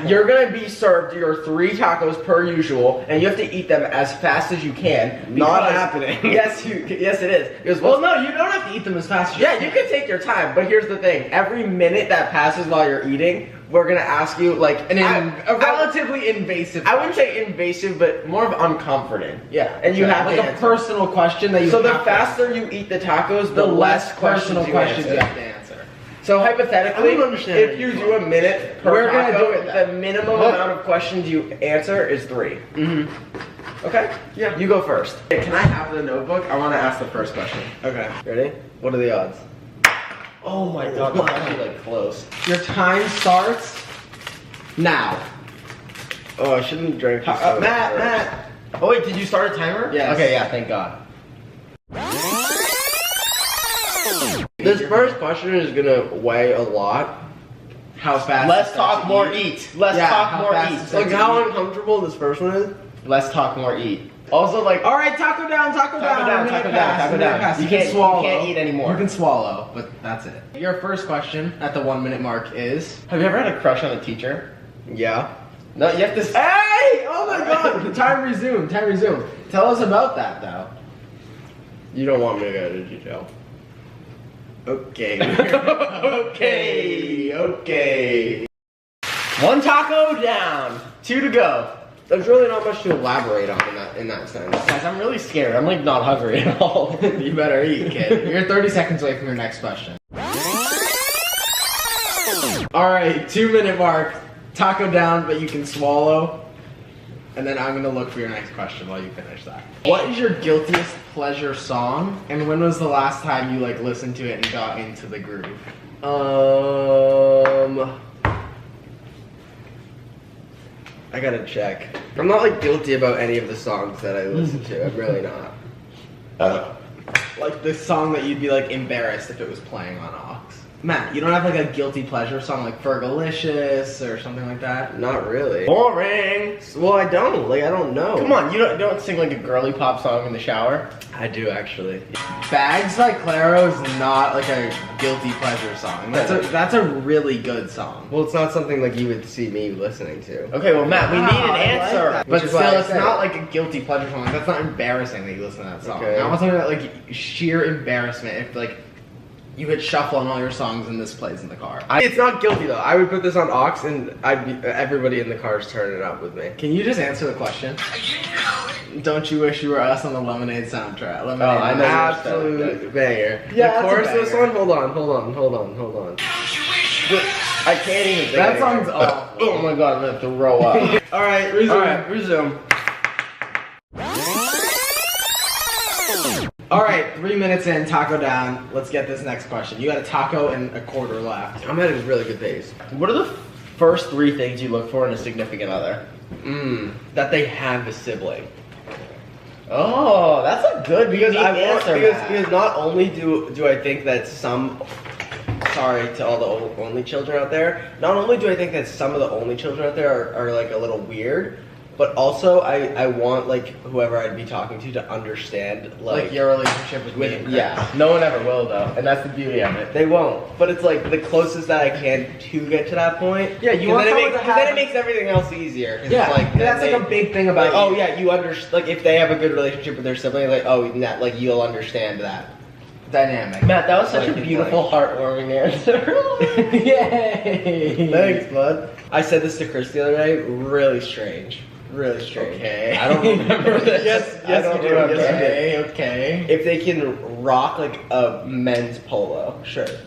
Matt, you're gonna be served your 3 tacos per usual, and you have to eat them as fast as you can. Not happening. Yes, yes it is. Because, well, no, you don't have to eat them as fast as you can. Yeah, you can take your time, but here's the thing. Every minute that passes while you're eating, we're gonna ask you, like, a relatively invasive question. I wouldn't say invasive, but more of uncomforting. Yeah. And you have like to a answer. personal question that you So the have to faster you eat the tacos, the less personal questions you you answer. have to answer. So hypothetically, I don't understand if you do a minute per We're gonna taco, do it then. the minimum amount of questions you answer is 3. Mm-hmm. Okay? Yeah. You go first. Hey, can I have the notebook? I want to ask the first question. Okay. Ready? What are the odds? Oh my god, that's actually like close. Your time starts now. Oh, I shouldn't drink this soda Matt. first. Oh wait, did you start a timer? Yes. Okay, yeah, thank god. This first question is gonna weigh a lot. How fast? Less talk, more eat. Less talk, more eat. Like how uncomfortable this first one is. Less talk, more eat. Also, like, All right, taco down. Taco down. You can't swallow. You can't eat anymore. You can swallow, but that's it. Your first question at the 1 minute mark is: have you ever had a crush on a teacher? Yeah. No, you have to. Hey! Oh my god! Time resumed. Time resumed. Tell us about that, though. You don't want me to go into detail. Okay. Okay. 1 taco down. 2 to go. There's really not much to elaborate on in that sense. Guys, I'm really scared. I'm like not hungry at all. You better eat, kid. You're 30 seconds away from your next question. Alright, 2 minute mark. Taco down, but you can swallow. And then I'm gonna look for your next question while you finish that. What is your guiltiest pleasure song? And when was the last time you like listened to it and got into the groove? I gotta check. I'm not like guilty about any of the songs that I listen to. I'm really not. Like the song that you'd be like embarrassed if it was playing on aux. Matt, you don't have like a guilty pleasure song like Fergalicious or something like that? Not really. Boring. Well, I don't. Like, I don't know. Come on, you don't sing like a girly pop song in the shower? I do actually. Bags by Claro is not like a guilty pleasure song. That's a really good song. Well, it's not something like you would see me listening to. Okay, well Matt, we need an answer. Like but still, still, it's not like a guilty pleasure song. That's not embarrassing that you listen to that song. Okay. I want something that like sheer embarrassment if like you hit shuffle on all your songs and this plays in the car. It's not guilty though. I would put this on aux and everybody in the car is turning it up with me. Can you just answer the question? Don't you wish you were us on the Lemonade soundtrack? Lemonade I know. Absolute banger. Yeah, the chorus of this banger. one? Hold on. I can't even think That of it. song's awful. Oh my god, I'm gonna throw up. Alright, resume. Alright, resume. Alright, 3 minutes in, taco down. Let's get this next question. You got a taco and a quarter left. I'm at a really good pace. What are the first 3 things you look for in a significant other? That they have a sibling. Oh, that's a good Because answer. because not only do I think that some, sorry to all the only children out there, not only do I think that some of the only children out there are like a little weird, but also I want like whoever I'd be talking to understand like your relationship with me. Yeah. No one ever will though, and that's the beauty of it. They won't, but it's like the closest that I can to get to that point. Yeah, you want someone to have. Then it makes everything else easier. Yeah, it's like, that's like a big thing about. Like, oh yeah, you understand. Like if they have a good relationship with their sibling, like like you'll understand that dynamic. Matt, that was such a beautiful, heartwarming answer. Yay! Thanks, bud. I said this to Chris the other day. Really strange. Really strange. Okay. I don't remember this. Yes, I don't you do. remember. Yes, you do. Okay. If they can rock like a men's polo shirt.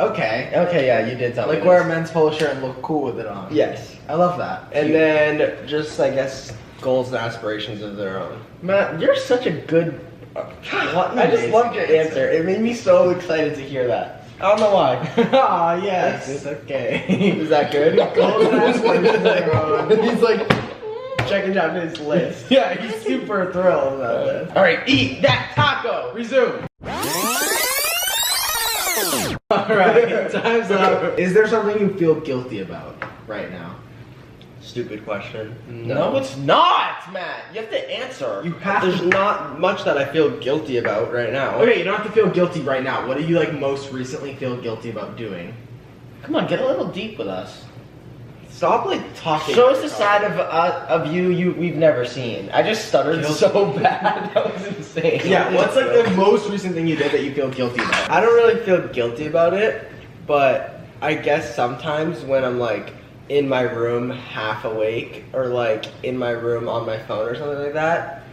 Okay, yeah, you did tell me. Like wear a men's polo shirt and look cool with it on. Yes. I love that. And then just, I guess, goals and aspirations of their own. Matt, you're such a good... I just loved your answer. It made me so excited to hear that. I don't know why. Aw, yes. It's okay. Is that good? Goals and aspirations of their own. He's like checking down his list. Yeah, he's super thrilled about this. Alright, eat that taco! Resume. Alright, time's up. Is there something you feel guilty about right now? Stupid question. No, it's not, Matt. You have to answer. You have There's not much that I feel guilty about right now. Okay, you don't have to feel guilty right now. What do you like most recently feel guilty about doing? Come on, get a little deep with us. Stop like talking. Show us a side of you we've never seen. I just stuttered so bad. That was insane. Yeah, what's like the most recent thing you did that you feel guilty about? I don't really feel guilty about it, but I guess sometimes when I'm like in my room half awake or like in my room on my phone or something like that,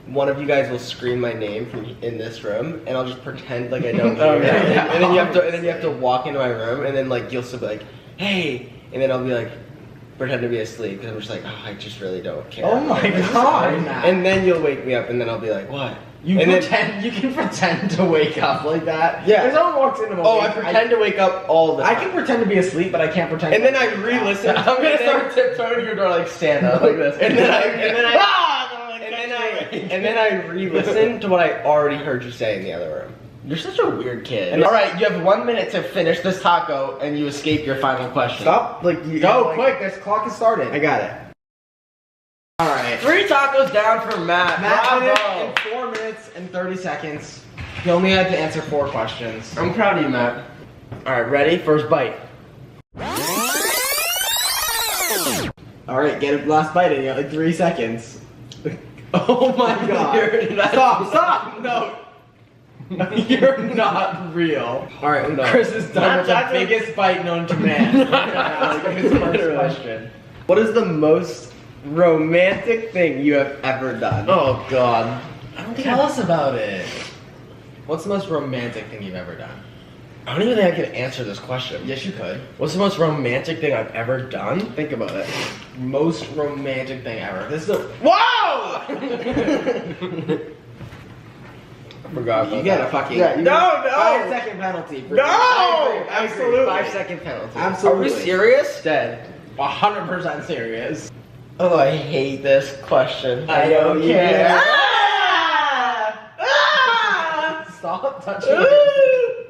one of you guys will scream my name from in this room, and I'll just pretend like I don't hear it. And then you have to walk into my room, and then like you'll still be like, hey, and then I'll be like pretend to be asleep because I'm just like, oh, I just really don't care. Oh my god! And then you'll wake me up, and then I'll be like, what? You and can pretend to wake up like that. Yeah. If someone walks into my I pretend to wake up all the time. I can pretend to be asleep, but I can't pretend. And then I re-listen. I'm gonna start tiptoeing to your door like Santa, like this. And then I re-listen to what I already heard you say in the other room. You're such a weird kid. All right, you have 1 minute to finish this taco, and you escape your final question. Stop, like you Go like, quick! This clock has started. I got it. All right. 3 tacos down for Matt. Matt Bravo. in 4 minutes and 30 seconds. He only had to answer 4 questions. I'm proud of you, Matt. All right, ready? First bite. All right, get a last bite in. You got like 3 seconds. Oh my god! Stop! No. You're not real. Alright, no. Chris is done with the biggest bite known to man. Like his first question. What is the most romantic thing you have ever done? Oh God. I don't think Tell us about it. What's the most romantic thing you've ever done? I don't even think I can answer this question. Yes, you could. What's the most romantic thing I've ever done? Think about it. Most romantic thing ever. This is a Whoa! I forgot about you get that. a fucking no. 5-second penalty. For No! I agree. Absolutely. 5-second penalty. Absolutely. Are we serious? Dead. 100% serious. Oh, I hate this question. I don't care. Stop touching it.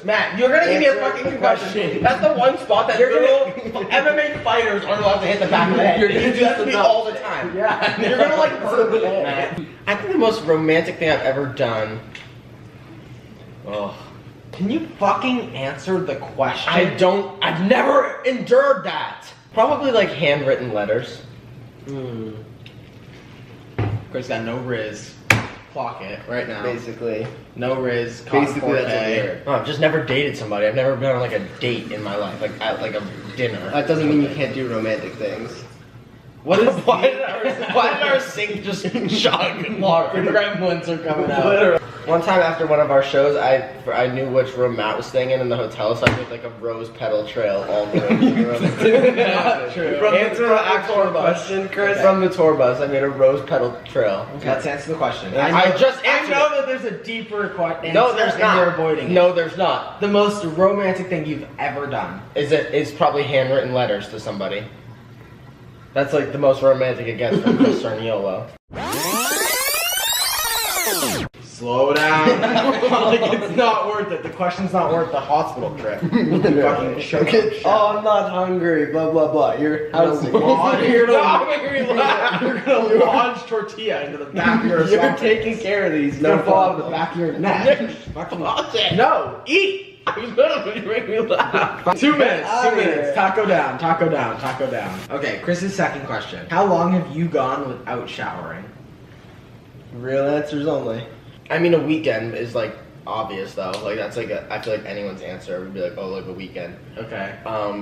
Matt, you're gonna give me a fucking concussion. That's the one spot that little MMA fighters aren't allowed to hit the back of the head. You're gonna do that to me all the time. Yeah. You're gonna like hurt me, Matt. I think the most romantic thing I've ever done. Oh. Can you fucking answer the question? I've never endured that. Probably like handwritten letters. Chris got no riz. Clock it right now. Basically. No riz. Basically, that's a weird. Oh, I've just never dated somebody. I've never been on like a date in my life, like at like a dinner. That doesn't mean you can't do romantic things. What is why did our sink just chug water? The gremlins are coming out. Literally. One time after one of our shows, I knew which room Matt was staying in the hotel, so I made like a rose petal trail all the way to the room. Not true. Answer the actual question, Chris. From the tour bus, I made a rose petal trail. Okay. Let's answer the question. I just I answered know it. that there's a deeper question. No, there's not. You're avoiding it. No, there's not. The most romantic thing you've ever done. Is probably handwritten letters to somebody. That's like the most romantic it gets from Chris Sturniolo. Slow down. Like it's not worth it. The question's not worth the hospital trip. Fucking show Oh, I'm not hungry. Blah blah blah. You're You're gonna launch tortilla into the back of your You're esophagus. taking care of these. It's No gonna fall out of the problem. back of your neck. Fucking no, eat. I was gonna make me laugh. 2 minutes. Outta 2 minutes. here. Taco down. Taco down. Taco down. Okay, Chris's second question. How long have you gone without showering? Real answers only. I mean, a weekend is like obvious though. Like that's like I feel like anyone's answer would be like, oh, like a weekend. Okay.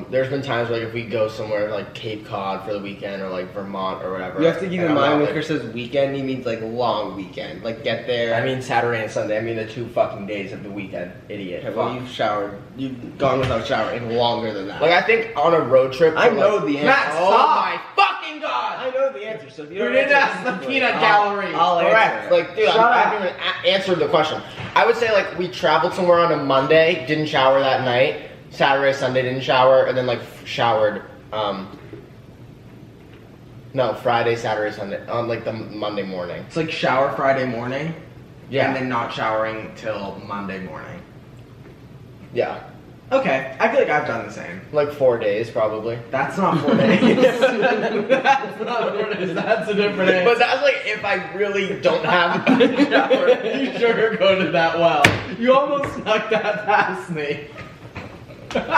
There's been times where, like if we go somewhere like Cape Cod for the weekend or like Vermont or whatever. You have to keep and in I'm mind not, when like- Chris says weekend, he means like long weekend. Like get there. I mean Saturday and Sunday. I mean the 2 fucking days of the weekend. Idiot. Okay, well, Fuck. you've showered. You've gone without showering longer than that. Like I think on a road trip. I to, know like, the answer. Matt, Oh stop. my fucking god! I know the answer. So if you You don't didn't answer ask the instantly, peanut I'll- gallery. I'll Correct. answer. Like, dude, Shut I up. haven't even answered the question. I would say like we traveled somewhere on a Monday, didn't shower that night. Saturday, Sunday didn't shower, and then like showered. No, Friday, Saturday, Sunday on like the Monday morning. It's like shower Friday morning. Yeah. And then not showering till Monday morning. Yeah, Okay, I feel like I've done the same. like 4 days probably. That's not 4 days. That's not 4 days. That's a different answer. But that's like if I really don't have a shower. You sugarcoated that well. You almost snuck that past me. That's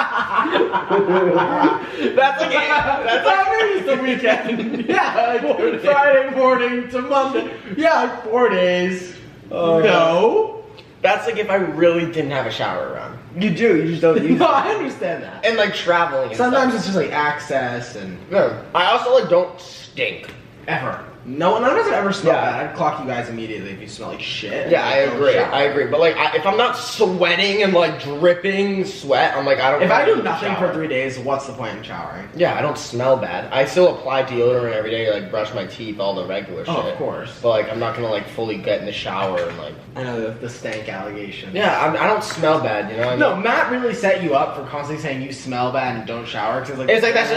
like maybe it's the weekend. Yeah, like Friday morning to Monday. Yeah, like 4 days. No. That's like if I really didn't have a shower around. You do. You just don't use No, it. I understand that. And like traveling and Sometimes stuff. it's just like access and No. I also like don't stink. ever. No, none of us ever smell Yeah. bad. I'd clock you guys immediately if you smell like shit. Yeah, I Don't agree. shower. I agree. But like, if I'm not sweating and like dripping sweat, I'm like, I don't. If I need do to nothing shower. for 3 days, what's the point in showering? Yeah, I don't smell bad. I still apply deodorant every day, like brush my teeth, all the regular shit. Oh, of course. But like, I'm not gonna like fully get in the shower and like. I know the stank allegation. Yeah, I don't smell bad. You know what I mean? No, Matt really set you up for constantly saying you smell bad and don't shower. Cause It's like that's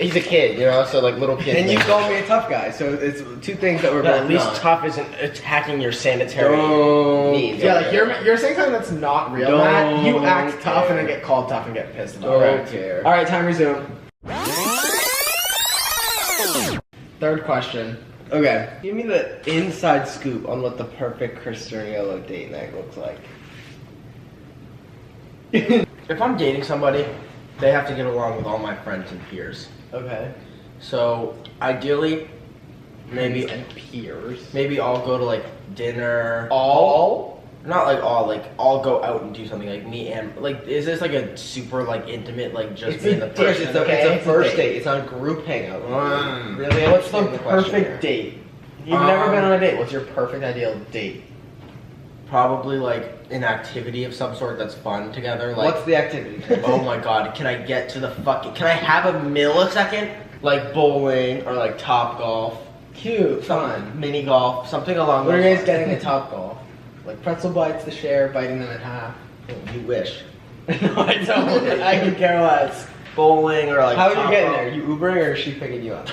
he's a kid, you know. So like little kids. And you called me a tough guy, so it's two things that we're Yeah, both at least not. tough isn't attacking your sanitary Don't. needs. Yeah, like you're saying something that's not real, Matt. You Don't act tough and care. then get called tough and get pissed about Don't it. care. All right, time resume. Third question. Okay. Give me the inside scoop on what the perfect Chris Sturniolo date night looks like. If I'm dating somebody, they have to get along with all my friends and peers. Okay. So ideally, maybe peers. maybe I'll go to like dinner. All? Not like all, like I'll go out and do something like me and like is this like a super like intimate like just It's me a and the date. person? It's a okay? It's a first date. date. It's not a group hangout. Mm. Really? What's the understand question here. perfect date? You've never been on a date. What's your perfect ideal date? Probably like an activity of some sort that's fun together. Like What's the activity? oh my god, can I get to the fucking? Can I have a millisecond? Like bowling or like top golf, Cute. fun, mini golf, something along What are those you lines. guys getting at Top Golf? Like pretzel bites to share, biting them in half. You wish. No, I don't. I could care less. Bowling or like. How are you top getting golf. there? You Ubering or is she picking you up?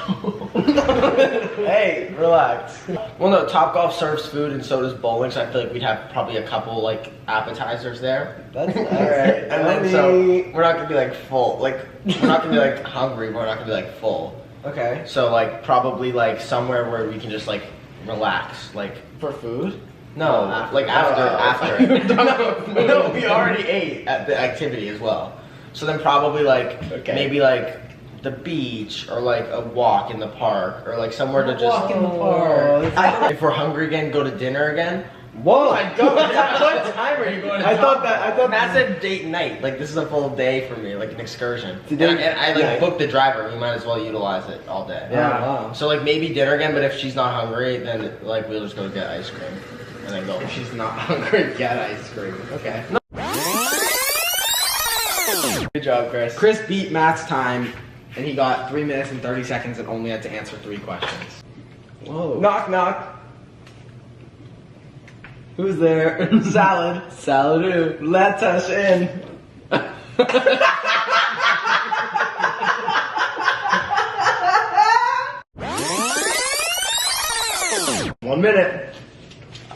Hey, relax. Well, no, Top Golf serves food and so does bowling, so I feel like we'd have probably a couple like appetizers there. That's All right. And then so we're not gonna be like full, like we're not gonna be like hungry, but we're not gonna be like full. Okay. So like probably like somewhere where we can just like relax, like For food? no, like after. No, No, we already ate at the activity as well. So then probably like Okay. maybe like the beach or like a walk in the park or like somewhere to just Walk in the park. if we're hungry again, go to dinner again. Whoa! my God, what time are you going to I thought That's a date night. Like this is a full day for me, like an excursion. It's a And date I like night. booked the driver. We might as well utilize it all day. Yeah. Wow. So like maybe dinner again, but if she's not hungry, then like we'll just go get ice cream and then go. If she's not hungry, get ice cream. Okay. Good job, Chris. Chris beat Matt's time, and he got 3 minutes and 30 seconds and only had to answer 3 questions. Whoa. Knock, knock. Who's there? Salad. Salad. Let us in. 1 minute.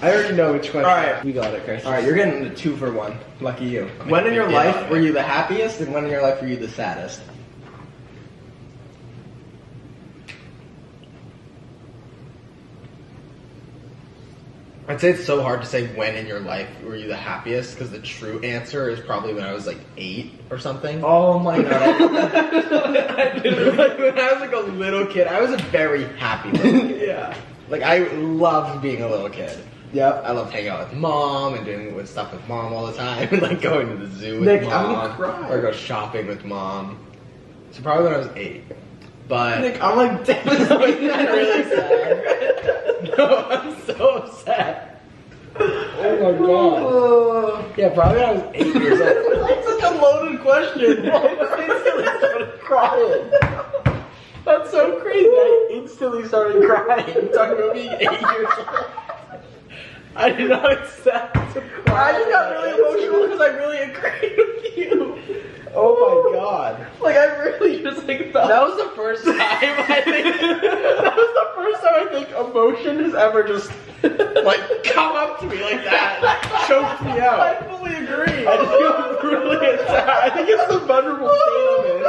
I already know which question. All right. We got it, Chris. All right, you're getting the 2 for 1. Lucky you. I'm When in gonna your pick it life up. were you the happiest, and when in your life were you the saddest? I'd say it's so hard to say when in your life were you the happiest, because the true answer is probably when I was like 8 or something. Oh my god. Like when I was like a little kid, I was a very happy little kid. Yeah. Like I loved being a little kid. Yep. I loved hanging out with mom and doing stuff with mom all the time, and like going to the zoo with Nick, mom, I'm gonna cry. or go shopping with mom. So probably when I was 8. But Nick, I'm like Isn't that really sad? No, I'm so upset. Oh my god. Yeah, probably when I was 8 years old. That's such a loaded question. I instantly started crying. That's so crazy. I instantly started crying talking about being 8 years old. I did not expect to cry. I just got really emotional because I really agreed with you. Oh my god. Like I really just like felt. That was the first time I think. That was the first time I think emotion has ever just like come up to me like that, choked me out. I fully agree. I just feel brutally attacked. I think it's the vulnerable state I'm in.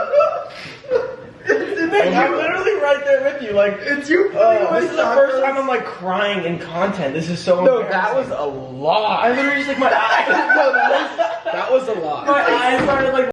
Nick, I'm literally right there with you. Like It's you. this is the first time I'm like crying in content. This is so No, embarrassing. that was a lot. I literally just like my eyes. No, that was a lot. My eyes started like